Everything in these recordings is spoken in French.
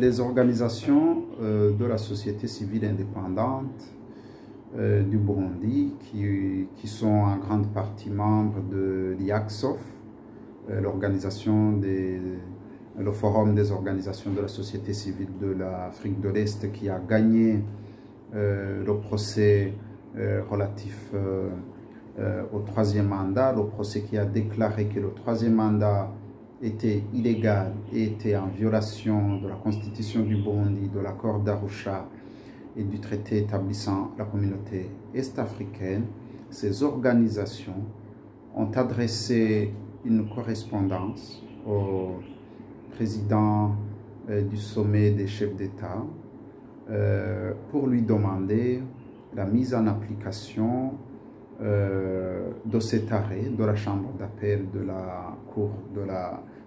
les organisations de la société civile indépendante du Burundi qui sont en grande partie membres de l'IACSOF, le Forum des organisations de la société civile de l'Afrique de l'Est qui a gagné le procès relatif au troisième mandat, le procès qui a déclaré que le troisième mandat était illégal et était en violation de la constitution du Burundi, de l'accord d'Arusha et du traité établissant la communauté est-africaine. Ces organisations ont adressé une correspondance au président du sommet des chefs d'État pour lui demander la mise en application de cet arrêt de la Chambre d'appel de la Cour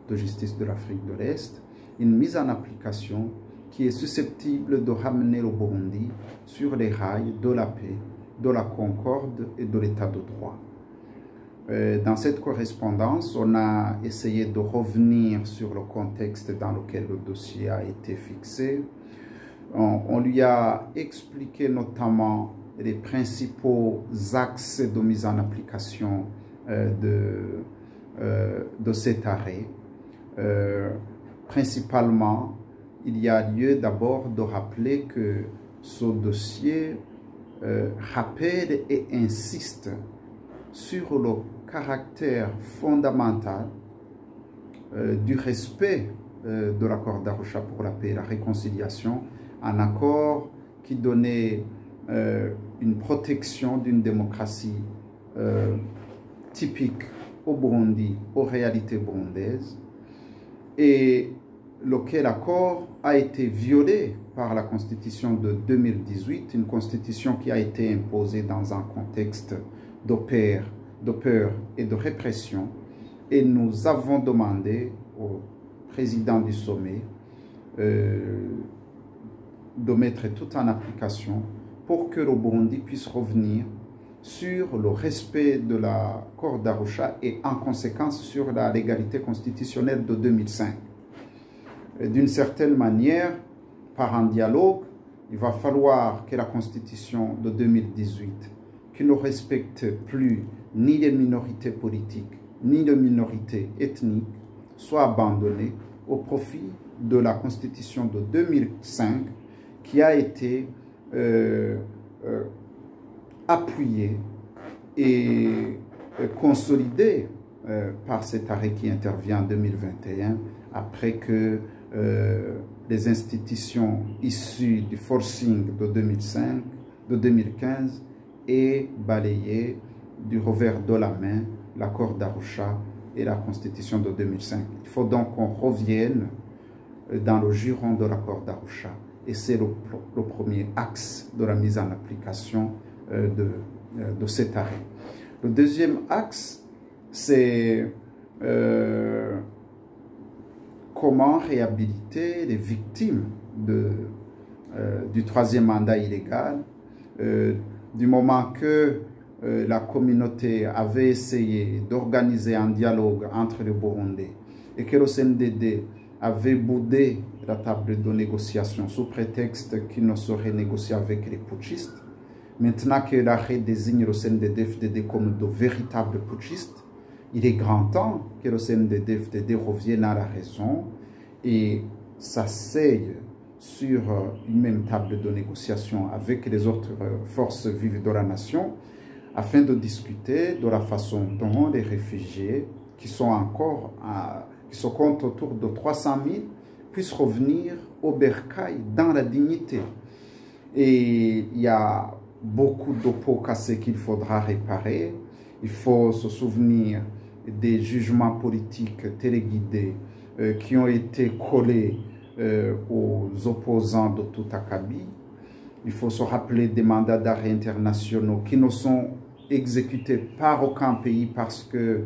de justice de l'Afrique de l'Est, une mise en application qui est susceptible de ramener le Burundi sur les rails de la paix, de la concorde et de l'état de droit. Dans cette correspondance, on a essayé de revenir sur le contexte dans lequel le dossier a été fixé. On lui a expliqué notamment les principaux axes de mise en application de cet arrêt. Principalement, il y a lieu d'abord de rappeler que ce dossier rappelle et insiste sur le caractère fondamental du respect de l'accord d'Arusha pour la paix et la réconciliation, un accord qui donnait une protection d'une démocratie typique au Burundi, aux réalités burundaises, et lequel accord a été violé par la Constitution de 2018, une Constitution qui a été imposée dans un contexte de peur et de répression. Et nous avons demandé au président du sommet de mettre tout en application pour que le Burundi puisse revenir sur le respect de l'accord d'Arusha et en conséquence sur la légalité constitutionnelle de 2005. D'une certaine manière, par un dialogue, il va falloir que la Constitution de 2018, qui ne respecte plus ni les minorités politiques, ni les minorités ethniques, soit abandonnée au profit de la Constitution de 2005, qui a été appuyée et consolidée par cet arrêt qui intervient en 2021, après que les institutions issues du forcing de 2015 aient balayé du revers de la main l'accord d'Arusha et la Constitution de 2005. Il faut donc qu'on revienne dans le giron de l'accord d'Arusha. Et c'est le premier axe de la mise en application de cet arrêt. Le deuxième axe, c'est comment réhabiliter les victimes du troisième mandat illégal, du moment que la communauté avait essayé d'organiser un dialogue entre les Burundais et que le CNDD avait boudé la table de négociation sous prétexte qu'il ne saurait négocier avec les putschistes. Maintenant que l'arrêt désigne le CNDD-FDD comme de véritables putschistes, il est grand temps que le CNDD-FDD revienne à la raison et s'asseye sur une même table de négociation avec les autres forces vives de la nation afin de discuter de la façon dont les réfugiés qui sont encore qui se comptent autour de 300 000 puissent revenir au bercail dans la dignité. Et il y a beaucoup de pots cassés qu'il faudra réparer. Il faut se souvenir des jugements politiques téléguidés qui ont été collés aux opposants de tout acabit. Il faut se rappeler des mandats d'arrêt internationaux qui ne sont exécutés par aucun pays parce que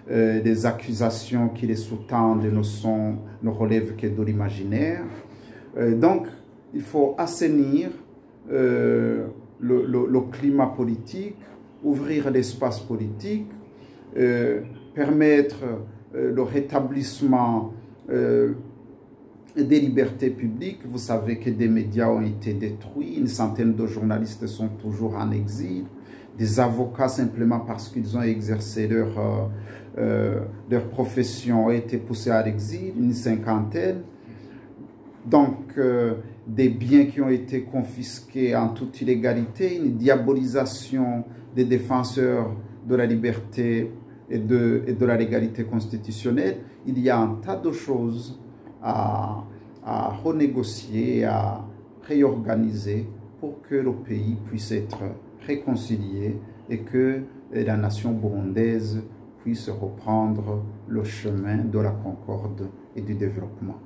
les accusations qui les sous-tendent ne relèvent que de l'imaginaire. Donc, il faut assainir le climat politique, ouvrir l'espace politique, permettre le rétablissement des libertés publiques. Vous savez que des médias ont été détruits, une centaine de journalistes sont toujours en exil, des avocats simplement parce qu'ils ont exercé leur profession ont été poussés à l'exil, une cinquantaine. Donc, des biens qui ont été confisqués en toute illégalité, une diabolisation des défenseurs de la liberté et de la légalité constitutionnelle. Il y a un tas de choses à renégocier, à réorganiser pour que le pays puisse être réconcilié et que la nation burundaise puisse reprendre le chemin de la concorde et du développement.